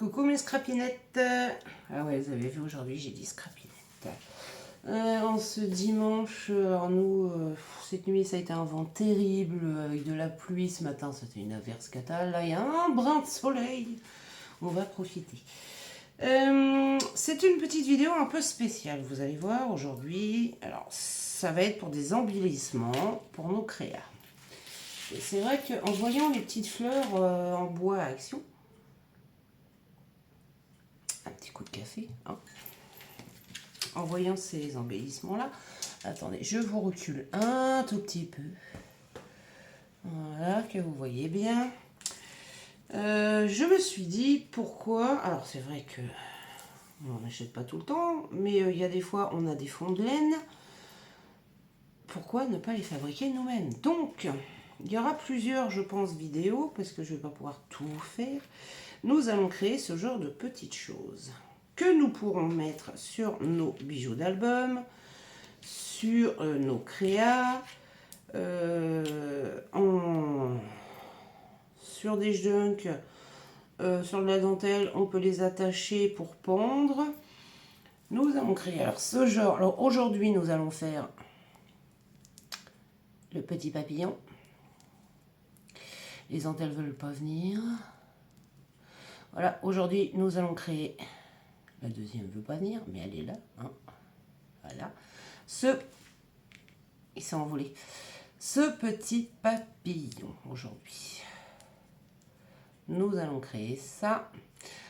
Coucou mes scrapinettes. Ah ouais, vous avez vu, aujourd'hui j'ai dit scrapinettes. En ce dimanche, alors nous, cette nuit ça a été un vent terrible avec de la pluie. Ce matin c'était une averse catale. Là il y a un brin de soleil. On va profiter. C'est une petite vidéo un peu spéciale, vous allez voir aujourd'hui. Alors ça va être pour des embellissements pour nos créas. Et c'est vrai qu'en voyant les petites fleurs en bois à action, un petit coup de café, hein. En voyant ces embellissements là, attendez, je vous recule un tout petit peu, voilà, que vous voyez bien. Je me suis dit pourquoi, alors c'est vrai que on n'achète pas tout le temps, mais il y a des fois on a des fonds de laine, pourquoi ne pas les fabriquer nous-mêmes? Donc il y aura plusieurs, je pense, vidéos, parce que je ne vais pas pouvoir tout faire. Nous allons créer ce genre de petites choses que nous pourrons mettre sur nos bijoux d'album, sur nos créas, sur des junks, sur de la dentelle, on peut les attacher pour pendre. Nous allons créer alors ce genre. Alors aujourd'hui, nous allons faire le petit papillon. Les dentelles veulent pas venir. Voilà, aujourd'hui, nous allons créer... La deuxième ne veut pas venir, mais elle est là. Hein. Voilà. Il s'est envolé. Ce petit papillon, aujourd'hui. Nous allons créer ça.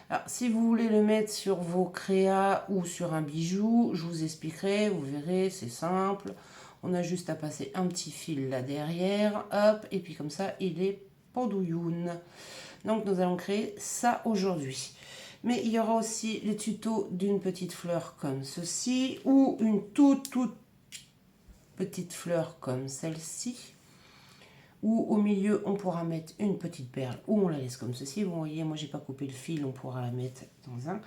Alors, si vous voulez le mettre sur vos créas ou sur un bijou, je vous expliquerai, vous verrez, c'est simple. On a juste à passer un petit fil là derrière, hop, et puis comme ça, il est pendouilloune. Donc, nous allons créer ça aujourd'hui. Mais il y aura aussi le tuto d'une petite fleur comme ceci, ou une toute petite fleur comme celle-ci, où au milieu on pourra mettre une petite perle, ou on la laisse comme ceci. Vous voyez, moi j'ai pas coupé le fil, on pourra la mettre dans un.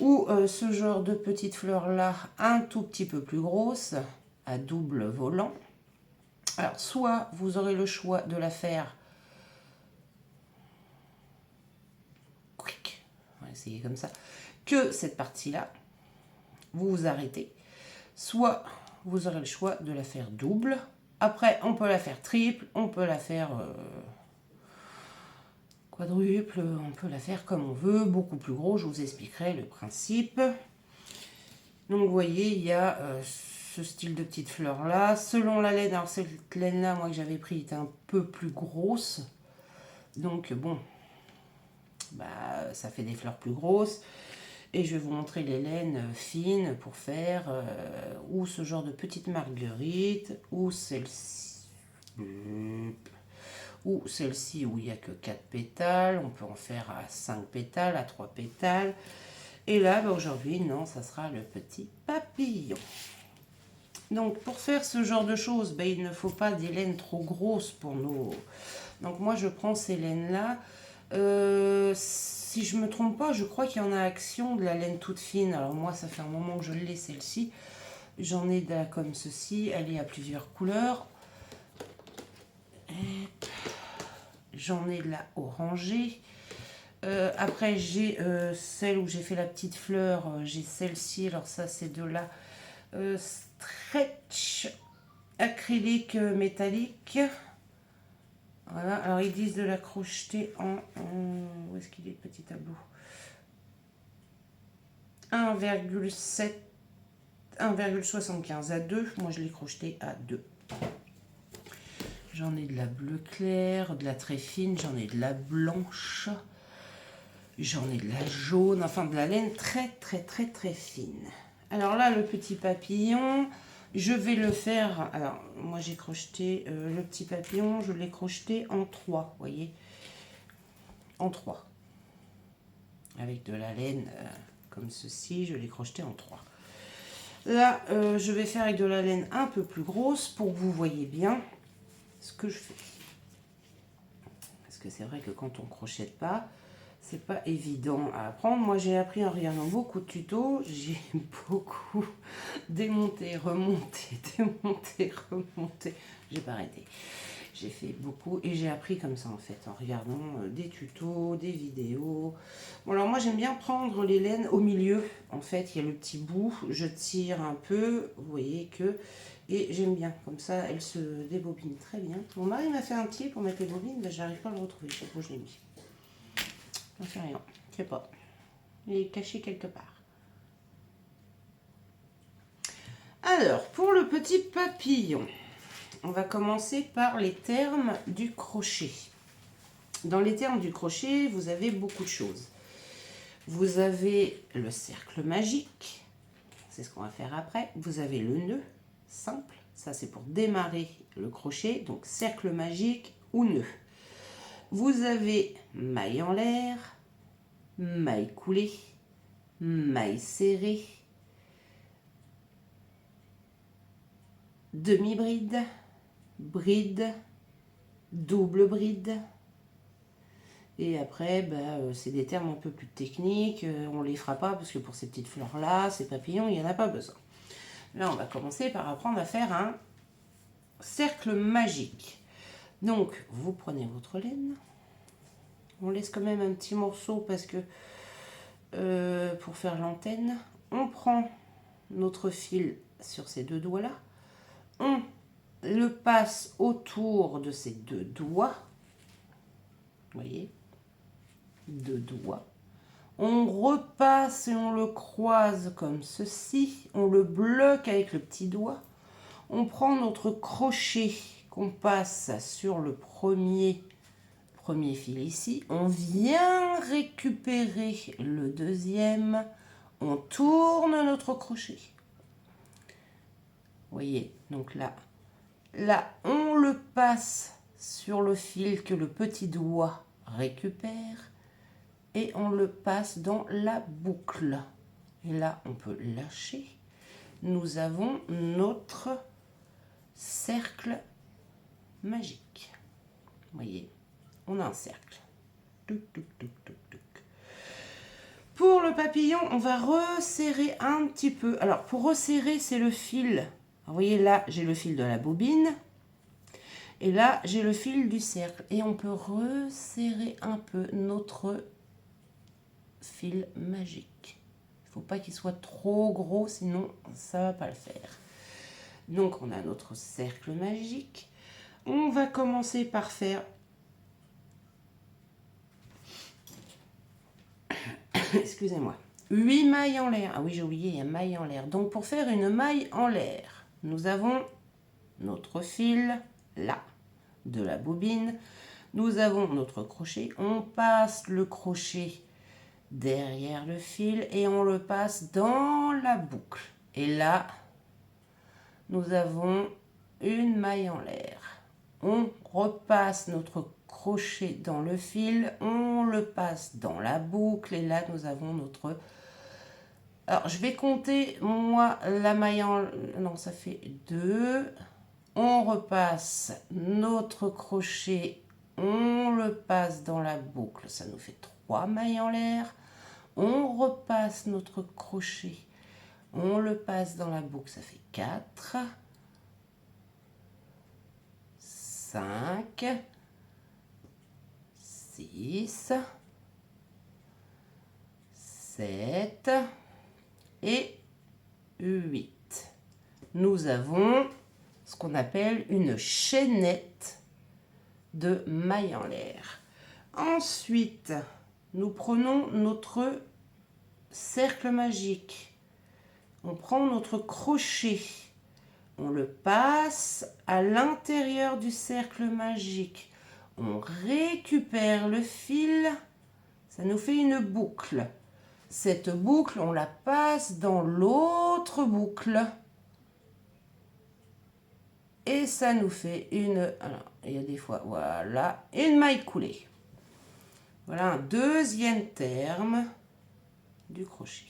Ou ce genre de petite fleur là, un tout petit peu plus grosse, à double volant. Alors soit vous aurez le choix de la faire, on va essayer comme ça, que cette partie là, vous vous arrêtez. Soit vous aurez le choix de la faire double. Après, on peut la faire triple, on peut la faire quadruple, on peut la faire comme on veut, beaucoup plus gros, je vous expliquerai le principe. Donc vous voyez, il y a ce style de petite fleur là. Selon la laine, alors cette laine là, moi que j'avais pris, était un peu plus grosse. Donc bon, bah, ça fait des fleurs plus grosses. Et je vais vous montrer les laines fines pour faire ou ce genre de petite marguerite, ou celle-ci, ou celle-ci où il n'y a que 4 pétales. On peut en faire à 5 pétales, à 3 pétales. Et là, bah, aujourd'hui, non, ça sera le petit papillon. Donc, pour faire ce genre de choses, bah, il ne faut pas des laines trop grosses pour nos... Donc, moi, je prends ces laines-là. Si je ne me trompe pas, je crois qu'il y en a Action de la laine toute fine. Alors moi, ça fait un moment que je l'ai, celle-ci. J'en ai de la comme ceci. Elle est à plusieurs couleurs. J'en ai de la orangée. Après, j'ai celle où j'ai fait la petite fleur. J'ai celle-ci. Alors ça, c'est de la stretch acrylique métallique. Voilà, alors ils disent de la crocheter en où est-ce qu'il est le petit tableau? 1,7, 1,75 à 2. Moi je l'ai crocheté à 2. J'en ai de la bleu clair, de la très fine, j'en ai de la blanche, j'en ai de la jaune, enfin de la laine très fine. Alors là, le petit papillon, je vais le faire, alors moi j'ai crocheté le petit papillon, je l'ai crocheté en 3, vous voyez, en 3. Avec de la laine comme ceci, je l'ai crocheté en 3. Là, je vais faire avec de la laine un peu plus grosse pour que vous voyez bien ce que je fais. Parce que c'est vrai que quand on crochette pas, c'est pas évident à apprendre. Moi, j'ai appris en regardant beaucoup de tutos. J'ai beaucoup démonté, remonté, démonté, remonté. J'ai pas arrêté. J'ai fait beaucoup et j'ai appris comme ça en fait, en regardant des tutos, des vidéos. Bon alors moi j'aime bien prendre les laines au milieu. En fait, il y a le petit bout, je tire un peu, vous voyez que... Et j'aime bien, comme ça elle se débobine très bien. Mon mari m'a fait un petit pour mettre les bobines, mais j'arrive pas à le retrouver, je sais pas où je l'ai mis. Ça fait rien, je sais pas. Il est caché quelque part. Alors, pour le petit papillon, on va commencer par les termes du crochet. Dans les termes du crochet, vous avez beaucoup de choses. Vous avez le cercle magique, c'est ce qu'on va faire après. Vous avez le nœud simple, ça c'est pour démarrer le crochet, donc cercle magique ou nœud. Vous avez maille en l'air, maille coulée, maille serrée, demi-bride, bride, double bride. Et après, c'est des termes un peu plus techniques. On ne les fera pas parce que pour ces petites fleurs-là, ces papillons, il n'y en a pas besoin. Là, on va commencer par apprendre à faire un cercle magique. Donc, vous prenez votre laine. On laisse quand même un petit morceau parce que pour faire l'antenne, on prend notre fil sur ces deux doigts-là. On le passe autour de ces deux doigts. Vous voyez, deux doigts. On repasse et on le croise comme ceci. On le bloque avec le petit doigt. On prend notre crochet qu'on passe sur le premier fil ici. On vient récupérer le deuxième. On tourne notre crochet. Vous voyez, donc là, on le passe sur le fil que le petit doigt récupère et on le passe dans la boucle. Et là, on peut lâcher. Nous avons notre cercle magique. Vous voyez, on a un cercle. Pour le papillon, on va resserrer un petit peu. Alors, pour resserrer, c'est le fil. Vous voyez, là, j'ai le fil de la bobine. Et là, j'ai le fil du cercle. Et on peut resserrer un peu notre fil magique. Il ne faut pas qu'il soit trop gros, sinon ça ne va pas le faire. Donc, on a notre cercle magique. On va commencer par faire... Excusez-moi. 8 mailles en l'air. Ah oui, j'ai oublié, il y a maille en l'air. Donc, pour faire une maille en l'air, nous avons notre fil là, de la bobine. Nous avons notre crochet. On passe le crochet derrière le fil et on le passe dans la boucle. Et là, nous avons une maille en l'air. On repasse notre crochet dans le fil, on le passe dans la boucle et là nous avons notre... Alors je vais compter moi la maille en... Non, ça fait 2. On repasse notre crochet, on le passe dans la boucle, ça nous fait 3 mailles en l'air. On repasse notre crochet, on le passe dans la boucle, ça fait 4. 5, 6, 7 et 8. Nous avons ce qu'on appelle une chaînette de mailles en l'air. Ensuite, nous prenons notre cercle magique. On prend notre crochet. On le passe à l'intérieur du cercle magique. On récupère le fil. Ça nous fait une boucle. Cette boucle, on la passe dans l'autre boucle. Et ça nous fait une... Alors, il y a des fois, voilà, une maille coulée. Voilà un deuxième terme du crochet.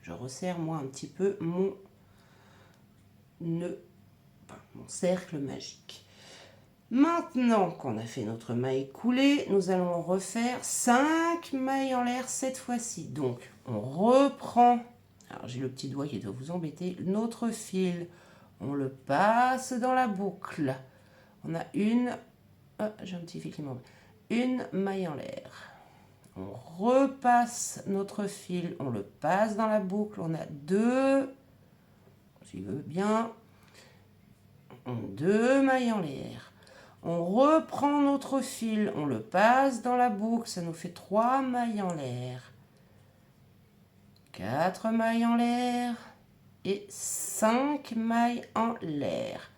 Je resserre moi un petit peu mon cercle magique. Maintenant qu'on a fait notre maille coulée, nous allons refaire 5 mailles en l'air cette fois-ci. Donc, on reprend, alors j'ai le petit doigt qui doit vous embêter, notre fil, on le passe dans la boucle. On a 1, Ah, j'ai un petit fil qui m'en va. Une maille en l'air. On repasse notre fil, on le passe dans la boucle. On a deux, si veut bien, deux mailles en l'air. On reprend notre fil, on le passe dans la boucle, ça nous fait 3 mailles en l'air. 4 mailles en l'air et 5 mailles en l'air.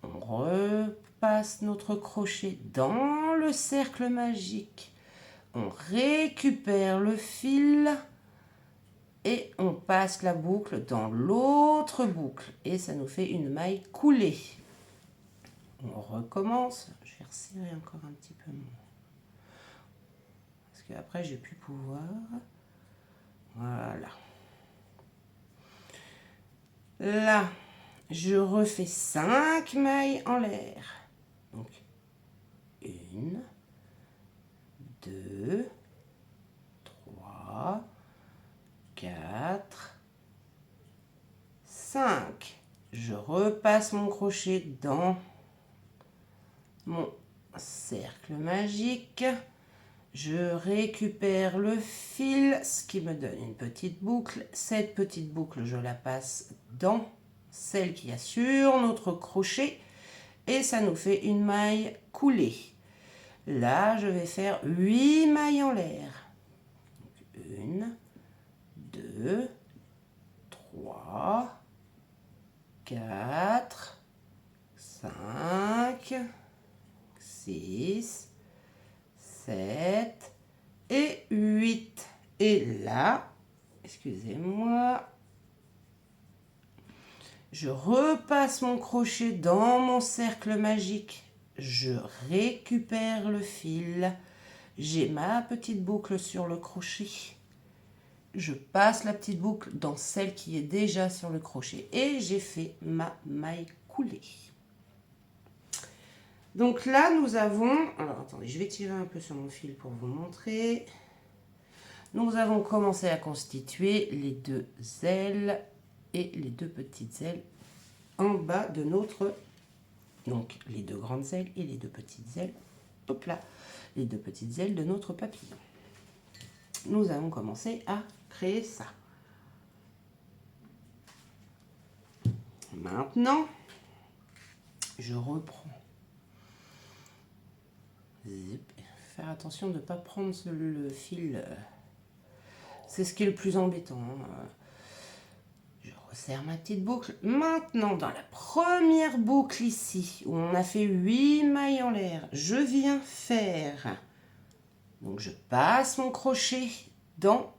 On repasse notre crochet dans le cercle magique. On récupère le fil et on passe la boucle dans l'autre boucle. Et ça nous fait une maille coulée. On recommence. Je vais resserrer encore un petit peu moins. Parce qu'après, j'ai plus pouvoir. Voilà. Là, je refais 5 mailles en l'air. Donc, 1, 2, 3, 4, 5. Je repasse mon crochet dans mon cercle magique. Je récupère le fil, ce qui me donne une petite boucle. Cette petite boucle, je la passe dans celle qui a sur notre crochet et ça nous fait une maille coulée. Là, je vais faire 8 mailles en l'air. 1, 2, 3, 4, 5, 6, 7 et 8. Et là, excusez-moi, je repasse mon crochet dans mon cercle magique. Je récupère le fil. J'ai ma petite boucle sur le crochet. Je passe la petite boucle dans celle qui est déjà sur le crochet. Et j'ai fait ma maille coulée. Donc là, nous avons... Alors, attendez, je vais tirer un peu sur mon fil pour vous montrer. Nous avons commencé à constituer les deux ailes et les deux petites ailes en bas de notre... Donc, les deux grandes ailes et les deux petites ailes. Hop là, les deux petites ailes de notre papillon. Nous allons commencer à créer ça. Maintenant, je reprends. Zip. Faire attention de ne pas prendre le fil. C'est ce qui est le plus embêtant. Je resserre ma petite boucle. Maintenant, dans la première boucle ici, où on a fait 8 mailles en l'air, je viens faire... Donc, je passe mon crochet dans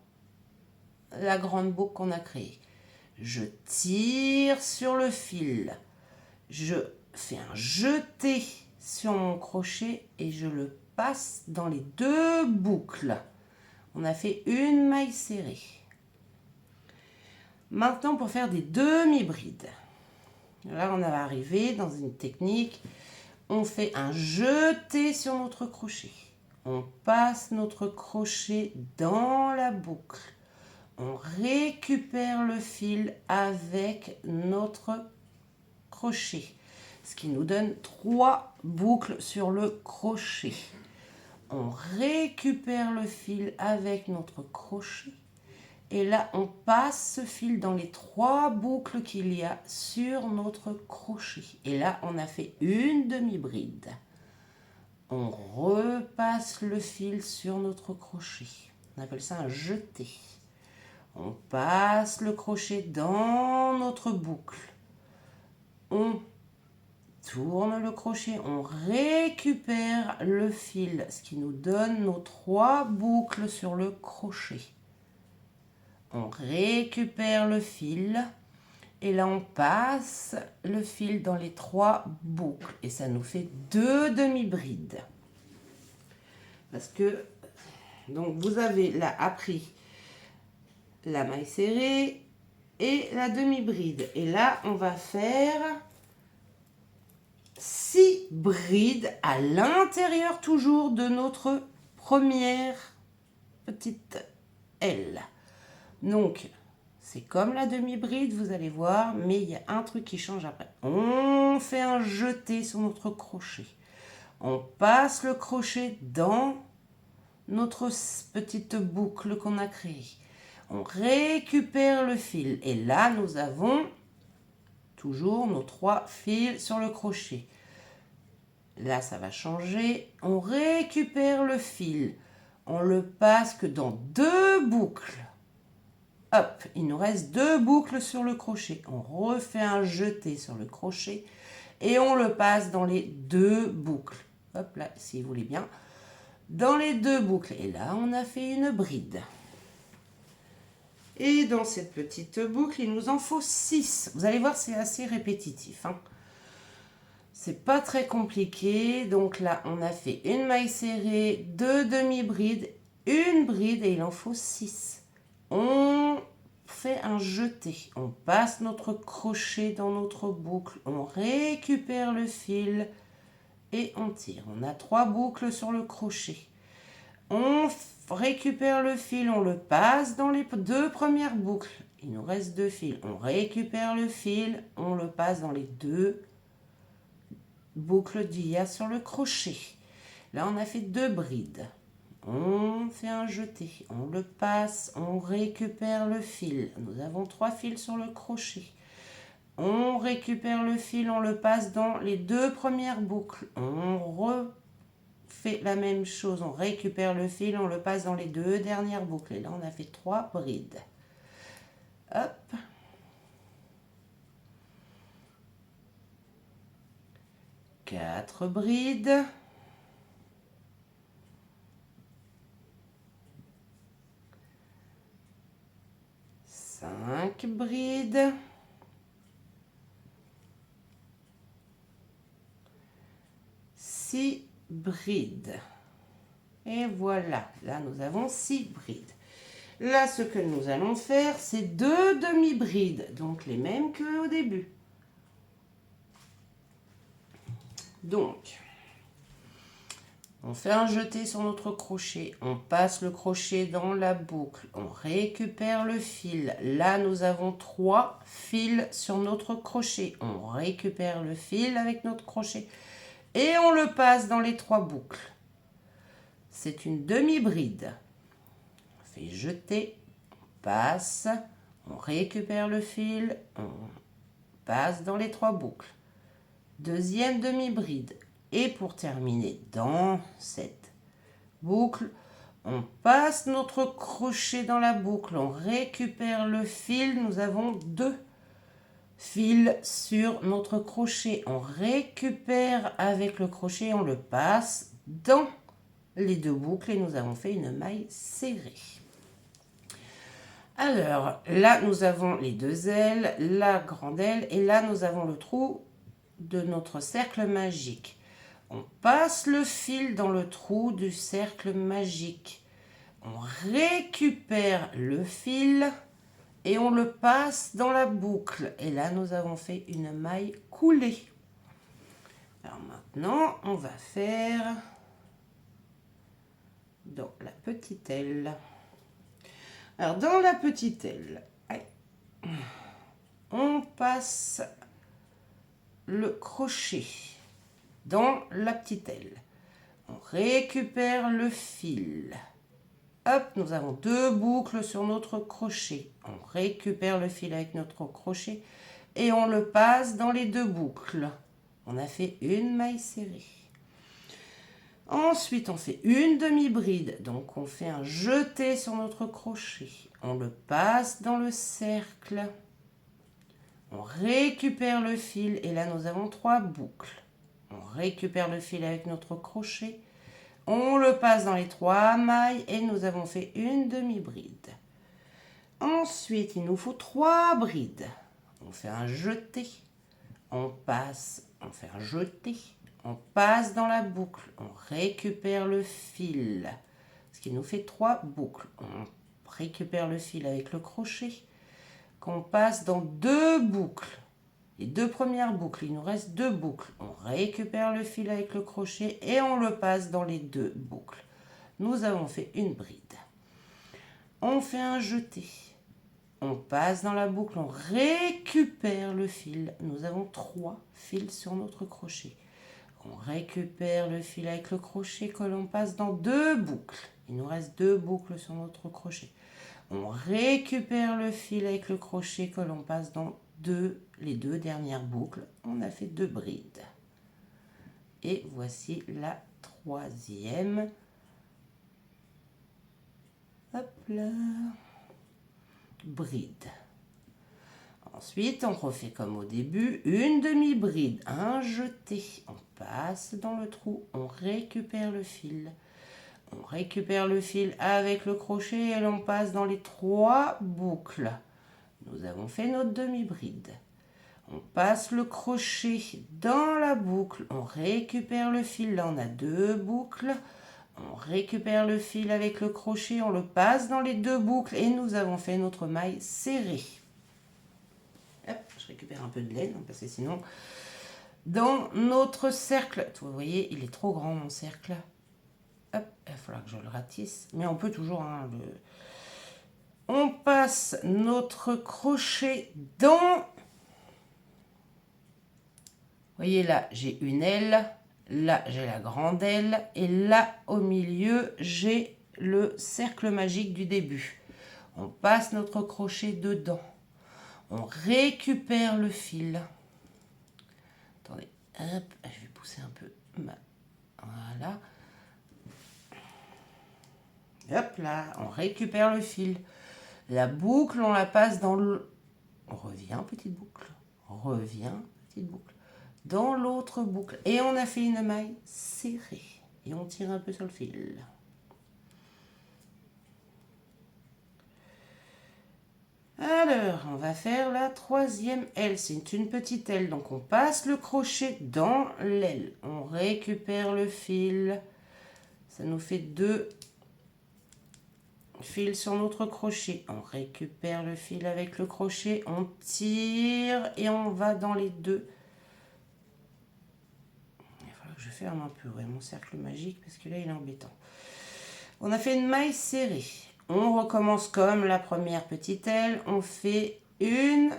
la grande boucle qu'on a créée. Je tire sur le fil. Je fais un jeté sur mon crochet et je le passe dans les deux boucles. On a fait une maille serrée. Maintenant, pour faire des demi-brides. Là, on va arriver dans une technique. On fait un jeté sur notre crochet. On passe notre crochet dans la boucle. On récupère le fil avec notre crochet. Ce qui nous donne 3 boucles sur le crochet. On récupère le fil avec notre crochet. Et là, on passe ce fil dans les 3 boucles qu'il y a sur notre crochet. Et là, on a fait une demi-bride. On repasse le fil sur notre crochet. On appelle ça un jeté. On passe le crochet dans notre boucle. On tourne le crochet, on récupère le fil, ce qui nous donne nos 3 boucles sur le crochet. On récupère le fil et là on passe le fil dans les 3 boucles et ça nous fait 2 demi-brides. Parce que donc vous avez là appris la maille serrée et la demi-bride. Et là on va faire 6 brides à l'intérieur toujours de notre première petite aile. Donc, c'est comme la demi-bride, vous allez voir, mais il y a un truc qui change après. On fait un jeté sur notre crochet. On passe le crochet dans notre petite boucle qu'on a créée. On récupère le fil et là nous avons toujours nos 3 fils sur le crochet. Là ça va changer. On récupère le fil. On le passe que dans 2 boucles. Hop, il nous reste 2 boucles sur le crochet. On refait un jeté sur le crochet et on le passe dans les 2 boucles. Hop là, si vous voulez bien. Dans les 2 boucles. Et là, on a fait une bride. Et dans cette petite boucle, il nous en faut 6. Vous allez voir, c'est assez répétitif, hein. C'est pas très compliqué. Donc là, on a fait une maille serrée, 2 demi-brides, une bride et il en faut 6. On fait un jeté. On passe notre crochet dans notre boucle. On récupère le fil et on tire. On a 3 boucles sur le crochet. On récupère le fil, on le passe dans les 2 premières boucles. Il nous reste 2 fils. On récupère le fil, on le passe dans les 2 boucles d'il y a sur le crochet. Là, on a fait 2 brides. On fait un jeté, on le passe, on récupère le fil. Nous avons 3 fils sur le crochet. On récupère le fil, on le passe dans les 2 premières boucles. On refait la même chose, on récupère le fil, on le passe dans les 2 dernières boucles. Et là, on a fait 3 brides. Hop. Quatre brides. 5 brides. 6 brides. Et voilà, là nous avons 6 brides. Là, ce que nous allons faire, c'est 2 demi-brides, donc les mêmes qu'au début. Donc, on fait un jeté sur notre crochet, on passe le crochet dans la boucle, on récupère le fil. Là, nous avons 3 fils sur notre crochet. On récupère le fil avec notre crochet et on le passe dans les 3 boucles. C'est une demi-bride. On fait jeter, on passe, on récupère le fil, on passe dans les 3 boucles. Deuxième demi-bride. Et pour terminer dans cette boucle, on passe notre crochet dans la boucle, on récupère le fil, nous avons 2 fils sur notre crochet. On récupère avec le crochet, on le passe dans les 2 boucles et nous avons fait une maille serrée. Alors là, nous avons les 2 ailes, la grande aile et là, nous avons le trou de notre cercle magique. On passe le fil dans le trou du cercle magique. On récupère le fil et on le passe dans la boucle. Et là, nous avons fait une maille coulée. Alors maintenant, on va faire dans la petite aile. Alors dans la petite aile, on passe le crochet dans la petite aile. On récupère le fil. Hop, nous avons 2 boucles sur notre crochet. On récupère le fil avec notre crochet et on le passe dans les 2 boucles. On a fait une maille serrée. Ensuite, on fait une demi-bride. Donc, on fait un jeté sur notre crochet. On le passe dans le cercle. On récupère le fil et là, nous avons 3 boucles. On récupère le fil avec notre crochet. On le passe dans les 3 mailles et nous avons fait une demi-bride. Ensuite, il nous faut 3 brides. On fait un jeté. On passe, on fait un jeté. On passe dans la boucle. On récupère le fil. Ce qui nous fait 3 boucles. On récupère le fil avec le crochet. Qu'on passe dans 2 boucles. Les 2 premières boucles, il nous reste 2 boucles. On récupère le fil avec le crochet et on le passe dans les 2 boucles. Nous avons fait une bride. On fait un jeté. On passe dans la boucle, on récupère le fil. Nous avons 3 fils sur notre crochet. on récupère le fil avec le crochet que l'on passe dans 2 boucles. Il nous reste 2 boucles sur notre crochet. On récupère le fil avec le crochet que l'on passe dans les 2 dernières boucles. On a fait 2 brides. Et voici la 3e. Hop là. Bride. Ensuite, on refait comme au début, une demi-bride, un jeté. On passe dans le trou, on récupère le fil. On récupère le fil avec le crochet et l'on passe dans les 3 boucles. Nous avons fait notre demi-bride. On passe le crochet dans la boucle, on récupère le fil. Là, on a 2 boucles. On récupère le fil avec le crochet, on le passe dans les 2 boucles et nous avons fait notre maille serrée. Hop, je récupère un peu de laine parce que sinon, dans notre cercle, vous voyez, il est trop grand mon cercle. Hop, il va falloir que je le ratisse, mais on peut toujours On passe notre crochet dans... Vous voyez là, j'ai une aile. Là, j'ai la grande aile et là, au milieu, j'ai le cercle magique du début. On passe notre crochet dedans. On récupère le fil. Attendez, hop, je vais pousser un peu. Voilà. Hop là, on récupère le fil. La boucle, on la passe dans le... On revient, petite boucle. On revient, petite boucle. Dans l'autre boucle et on a fait une maille serrée et on tire un peu sur le fil. Alors, on va faire la 3e aile. C'est une petite aile, donc on passe le crochet dans l'aile. On récupère le fil. Ça nous fait 2 fils sur notre crochet. On récupère le fil avec le crochet. On tire et on va dans les 2. Je ferme un peu mon cercle magique parce que là il est embêtant. On a fait une maille serrée. On recommence comme la première petite aile. On fait une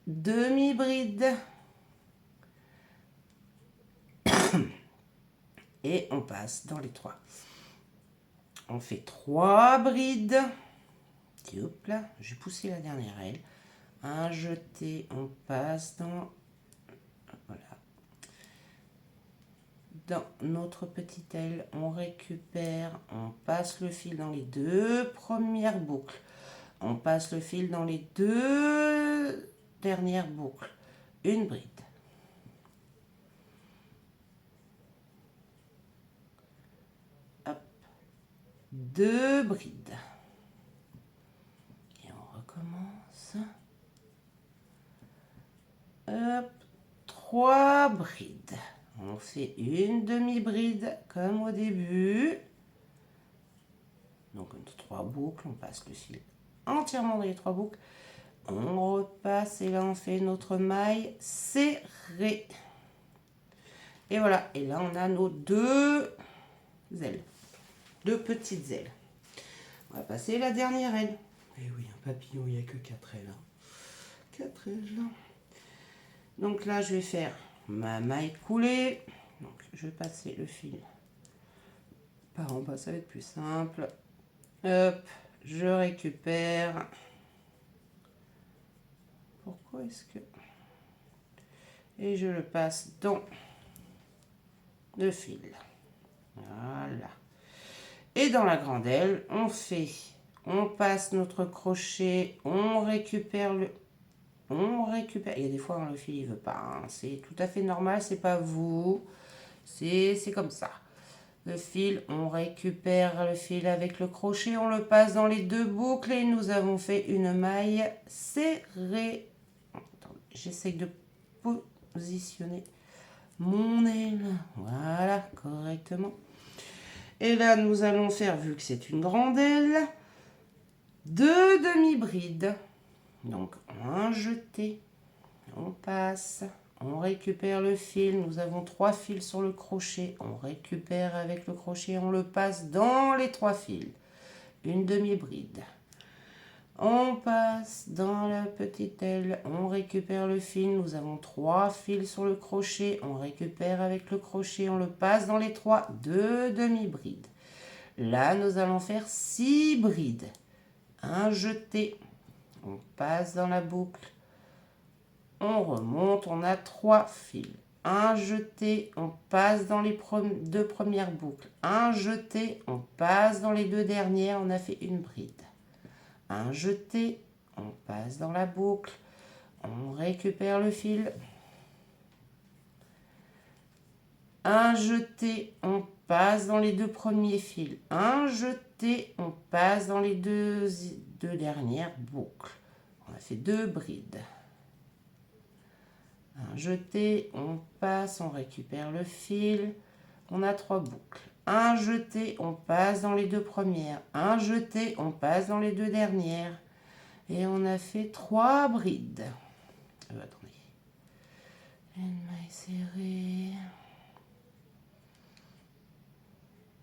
demi-bride. Et on passe dans les 3. On fait 3 brides. Et hop là, j'ai poussé la dernière aile. Un jeté, on passe dans... Voilà. Dans notre petite aile, on récupère, on passe le fil dans les 2 premières boucles. On passe le fil dans les 2 dernières boucles. Une bride. Hop. 2 brides. Et on recommence. Hop. 3 brides. On fait une demi-bride comme au début. Donc, 3 boucles, on passe le fil entièrement dans les 3 boucles. On repasse et là, on fait notre maille serrée. Et voilà. Et là, on a nos 2 ailes. 2 petites ailes. On va passer la dernière aile. Et oui, un papillon, il n'y a que 4 ailes. 4 ailes. Donc là, je vais faire ma maille coulée. Donc, je vais passer le fil par en bas, ça va être plus simple. Hop, je récupère. Pourquoi est-ce que... Et je le passe dans le fil. Voilà. Et dans la grande aile, on passe notre crochet, on récupère le... Il y a des fois le fil il veut pas, hein. C'est tout à fait normal, c'est pas vous, c'est comme ça. Le fil, on récupère le fil avec le crochet, on le passe dans les 2 boucles et nous avons fait une maille serrée. J'essaye de positionner mon aile, voilà, correctement. Et là, nous allons faire, vu que c'est une grande aile, 2 demi-brides. Donc, un jeté, on passe, on récupère le fil. Nous avons 3 fils sur le crochet. On récupère avec le crochet, on le passe dans les 3 fils. Une demi-bride. On passe dans la petite aile, on récupère le fil. Nous avons 3 fils sur le crochet. On récupère avec le crochet, on le passe dans les 3, 2 demi-brides. Là, nous allons faire 6 brides. Un jeté, on passe dans la boucle. On remonte, on a 3 fils. Un jeté, on passe dans les 2 premières boucles. Un jeté, on passe dans les 2 dernières, on a fait une bride. Un jeté, on passe dans la boucle, on récupère le fil. Un jeté, on passe dans les 2 premiers fils. Un jeté, on passe dans les deux dernières boucles. On a fait 2 brides. Un jeté, on passe, on récupère le fil. On a 3 boucles. Un jeté, on passe dans les 2 premières. Un jeté, on passe dans les 2 dernières. Et on a fait 3 brides. Attendez. Une maille serrée.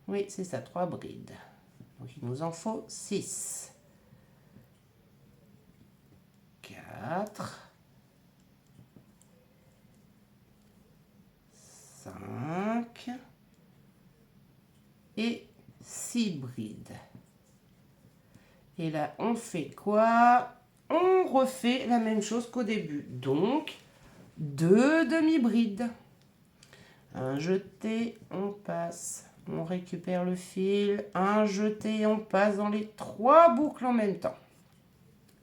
Oui, c'est ça, 3 brides. Donc il nous en faut 6. 4. 5. Et 6 brides. Et là, on fait quoi? On refait la même chose qu'au début. Donc, 2 demi-brides. Un jeté, on passe. On récupère le fil. Un jeté, on passe dans les 3 boucles en même temps.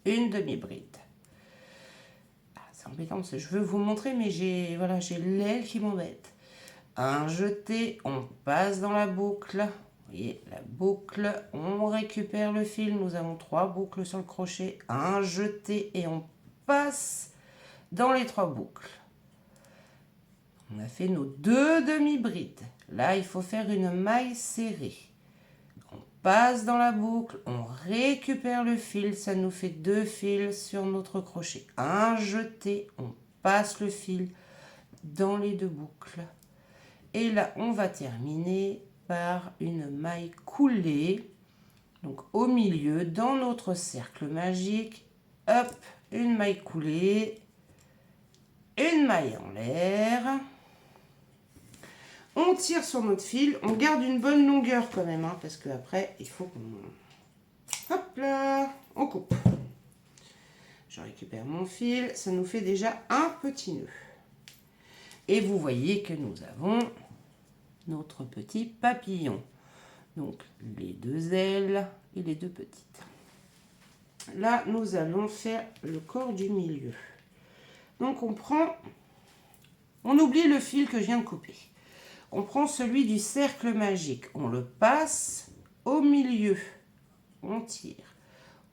Une demi-bride. Ah, c'est embêtant parce que je veux vous montrer, mais j'ai l'aile qui m'embête. Un jeté, on passe dans la boucle. Vous voyez, la boucle, on récupère le fil. Nous avons 3 boucles sur le crochet. Un jeté et on passe dans les 3 boucles. On a fait nos 2 demi-brides. Là, il faut faire une maille serrée. On passe dans la boucle, on récupère le fil. Ça nous fait 2 fils sur notre crochet. Un jeté, on passe le fil dans les 2 boucles. Et là, on va terminer par une maille coulée. Donc, au milieu, dans notre cercle magique, hop, une maille coulée, une maille en l'air. On tire sur notre fil, on garde une bonne longueur quand même, hein, parce qu'après, il faut qu'on... Hop là, on coupe. Je récupère mon fil, ça nous fait déjà un petit nœud. Et vous voyez que nous avons notre petit papillon. Donc, les 2 ailes et les 2 petites. Là, nous allons faire le corps du milieu. Donc, on oublie le fil que je viens de couper. On prend celui du cercle magique. On le passe au milieu. On tire.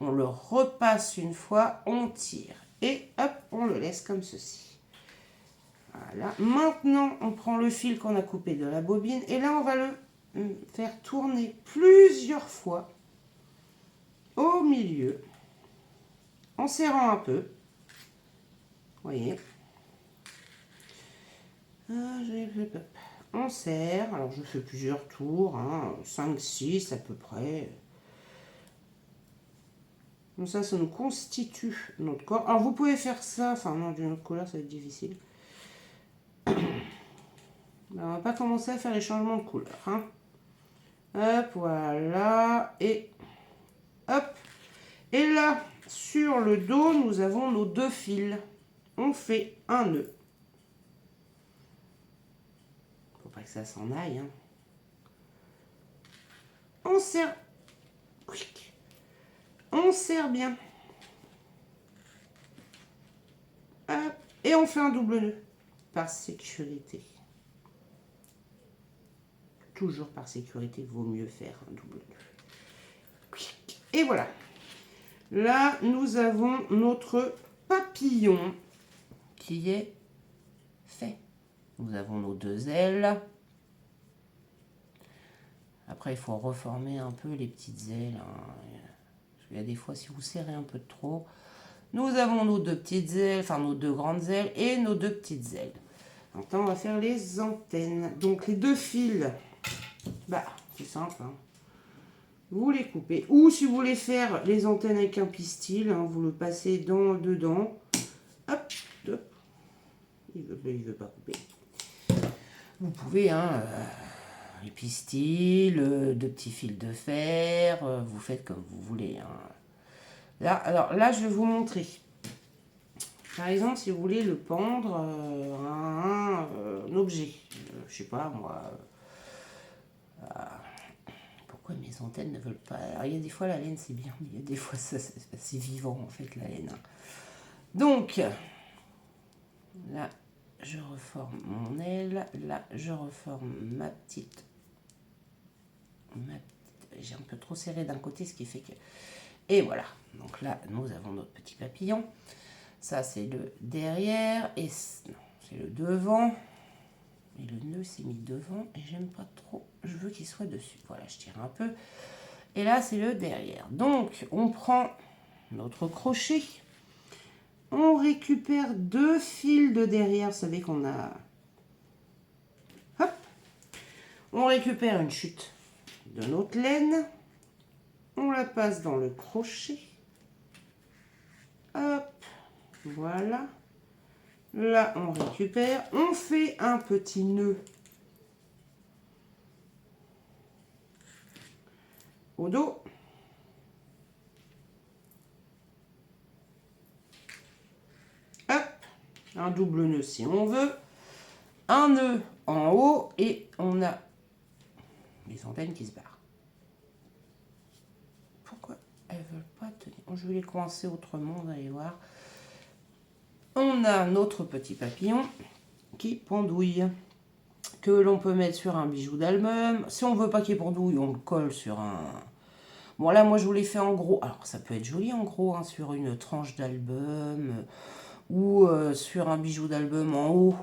On le repasse une fois, on tire. Et hop, on le laisse comme ceci. Voilà. Maintenant, on prend le fil qu'on a coupé de la bobine. Et là, on va le faire tourner plusieurs fois au milieu. En serrant un peu. Vous voyez. On serre. Alors, je fais plusieurs tours. 5, 6 à peu près. Comme ça nous constitue notre corps. Alors, vous pouvez faire ça. Enfin, non, d'une autre couleur, ça va être difficile. On va pas commencer à faire les changements de couleur. Hein. Hop, voilà. Et hop. Et là, sur le dos, nous avons nos 2 fils. On fait un nœud. Faut pas que ça s'en aille. Hein. On serre. On serre bien. Hop. Et on fait un double nœud. Par sécurité. Toujours par sécurité, il vaut mieux faire un double nœud. Et voilà. Là, nous avons notre papillon qui est fait. Nous avons nos 2 ailes. Après, il faut reformer un peu les petites ailes. Il y a des fois, si vous serrez un peu trop. Nous avons nos 2 petites ailes, enfin nos 2 grandes ailes et nos 2 petites ailes. Maintenant, on va faire les antennes. Donc, les 2 fils, c'est simple. Hein. vous les coupez. Ou si vous voulez faire les antennes avec un pistil, hein, vous le passez dedans. Hop, hop. Il veut pas couper. Vous pouvez, hein, les pistils, de petits fils de fer, vous faites comme vous voulez. Hein. Là, alors là, je vais vous montrer. Par exemple, si vous voulez le pendre à un objet, je sais pas moi. Pourquoi mes antennes ne veulent pas? Alors, il y a des fois la laine c'est bien, mais il y a des fois c'est vivant en fait la laine. Donc là, je reforme mon aile. Là, je reforme ma petite. J'ai un peu trop serré d'un côté, ce qui fait que. Et voilà. Donc là, nous avons notre petit papillon. Ça, c'est le derrière. Et c'est le devant. Et le nœud s'est mis devant. Et j'aime pas trop. Je veux qu'il soit dessus. Voilà, je tire un peu. Et là, c'est le derrière. Donc, on prend notre crochet. On récupère 2 fils de derrière. Vous savez qu'on a... Hop. On récupère une chute de notre laine. On la passe dans le crochet. Hop. Voilà. Là, on récupère. On fait un petit nœud au dos. Hop. Un double nœud si on veut. Un nœud en haut et on a les antennes qui se barrent. Pourquoi elles veulent pas tenir? Je vais les coincer autrement, vous allez voir. On a notre petit papillon qui pendouille, que l'on peut mettre sur un bijou d'album. Si on ne veut pas qu'il pendouille, on le colle sur un... Bon là, moi je vous l'ai fait en gros. Alors ça peut être joli en gros, hein, sur une tranche d'album ou sur un bijou d'album en haut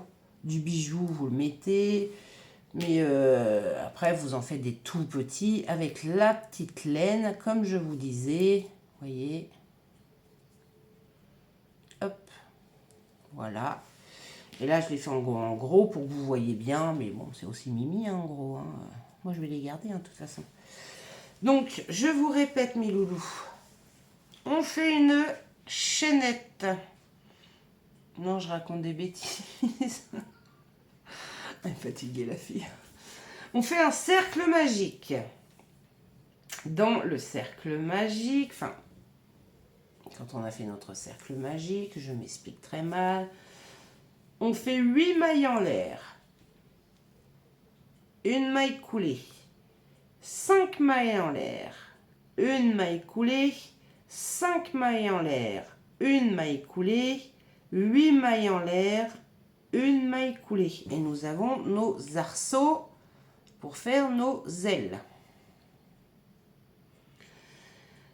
du bijou, vous le mettez. Mais après, vous en faites des tout petits avec la petite laine, comme je vous disais. Vous voyez. Hop. Voilà. Et là, je l'ai fait en gros pour que vous voyez bien. Mais bon, c'est aussi mimi, hein, en gros. Hein. Moi, je vais les garder, hein, de toute façon. Donc, je vous répète, mes loulous. On fait une chaînette. Non, je raconte des bêtises. Elle est fatiguée, la fille. On fait un cercle magique. Dans le cercle magique, enfin, quand on a fait notre cercle magique, je m'explique très mal. On fait 8 mailles en l'air. Une maille coulée. 5 mailles en l'air. Une maille coulée. 5 mailles en l'air. Une maille coulée. 8 mailles en l'air. Une maille coulée. Et nous avons nos arceaux pour faire nos ailes.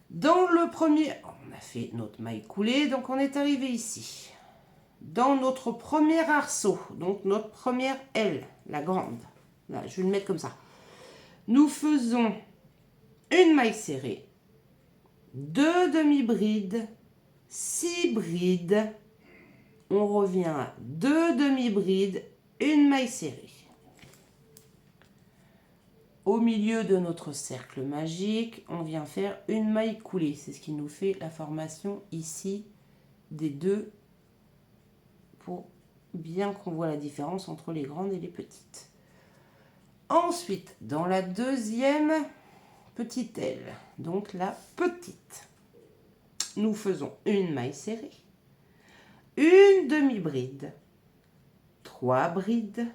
Dans le premier, on a fait notre maille coulée, donc on est arrivé ici. Dans notre premier arceau, donc notre première aile, la grande. Là, je vais le mettre comme ça. Nous faisons une maille serrée, 2 demi-brides, 6 brides. On revient à 2 demi-brides, une maille serrée. Au milieu de notre cercle magique, on vient faire une maille coulée. C'est ce qui nous fait la formation ici des deux, pour bien qu'on voit la différence entre les grandes et les petites. Ensuite, dans la deuxième petite aile, donc la petite, nous faisons une maille serrée, une demi-bride, 3 brides,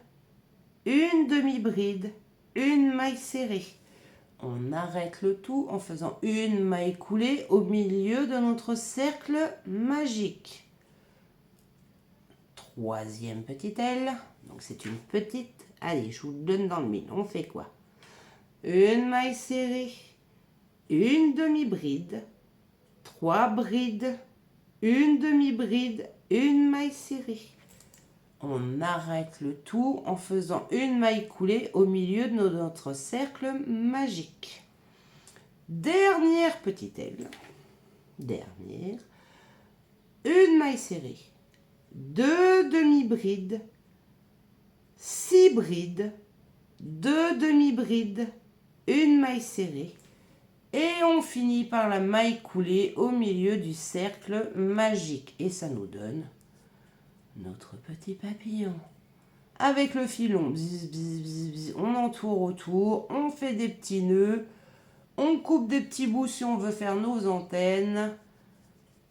une demi-bride, une maille serrée. On arrête le tout en faisant une maille coulée au milieu de notre cercle magique. Troisième petite aile, donc c'est une petite. Allez, je vous le donne dans le mille. On fait quoi? Une maille serrée, une demi-bride, 3 brides, une demi-bride, une maille serrée. On arrête le tout en faisant une maille coulée au milieu de notre cercle magique. Dernière petite aile. Dernière. Une maille serrée. 2 demi-brides. 6 brides. 2 demi-brides. Une maille serrée. Et on finit par la maille coulée au milieu du cercle magique. Et ça nous donne notre petit papillon. Avec le filon, bzz, bzz, bzz, bzz, on entoure autour, on fait des petits nœuds, on coupe des petits bouts si on veut faire nos antennes.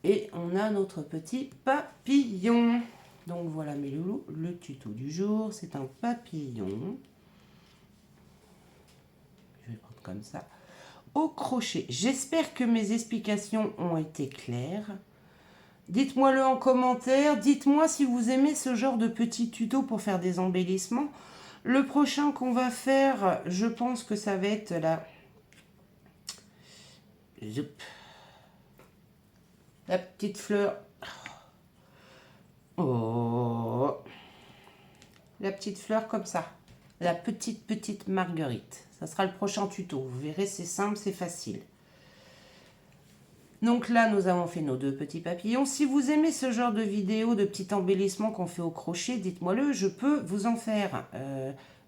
Et on a notre petit papillon. Donc voilà mes loulous, le tuto du jour, c'est un papillon. Je vais prendre comme ça. Au crochet. J'espère que mes explications ont été claires. Dites-moi-le en commentaire. Dites-moi si vous aimez ce genre de petits tutos pour faire des embellissements. Le prochain qu'on va faire, je pense que ça va être la petite fleur. Oh, la petite fleur comme ça. La petite marguerite. Ça sera le prochain tuto. Vous verrez, c'est simple, c'est facile. Donc là, nous avons fait nos 2 petits papillons. Si vous aimez ce genre de vidéo, de petits embellissements qu'on fait au crochet, dites-moi-le, je peux vous en faire.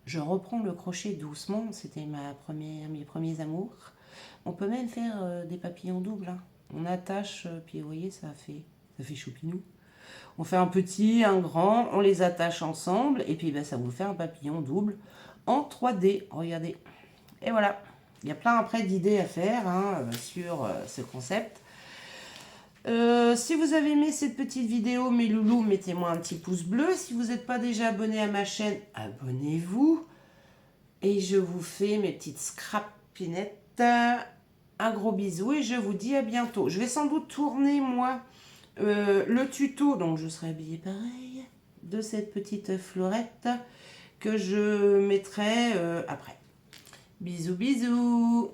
Je reprends le crochet doucement, c'était mes premiers amours. On peut même faire des papillons doubles. Hein. On attache, puis vous voyez, ça fait choupinou. On fait un petit, un grand, on les attache ensemble, et puis ben, ça vous fait un papillon double en 3D. Regardez. Et voilà. Il y a plein après d'idées à faire hein, sur ce concept. Si vous avez aimé cette petite vidéo, mes loulous, mettez-moi un petit pouce bleu. Si vous n'êtes pas déjà abonné à ma chaîne, abonnez-vous. Et je vous fais mes petites scrapinettes. Un gros bisou et je vous dis à bientôt. Je vais sans doute tourner, moi, le tuto, donc je serai habillée pareil, de cette petite fleurette que je mettrai après. Bisous, bisous.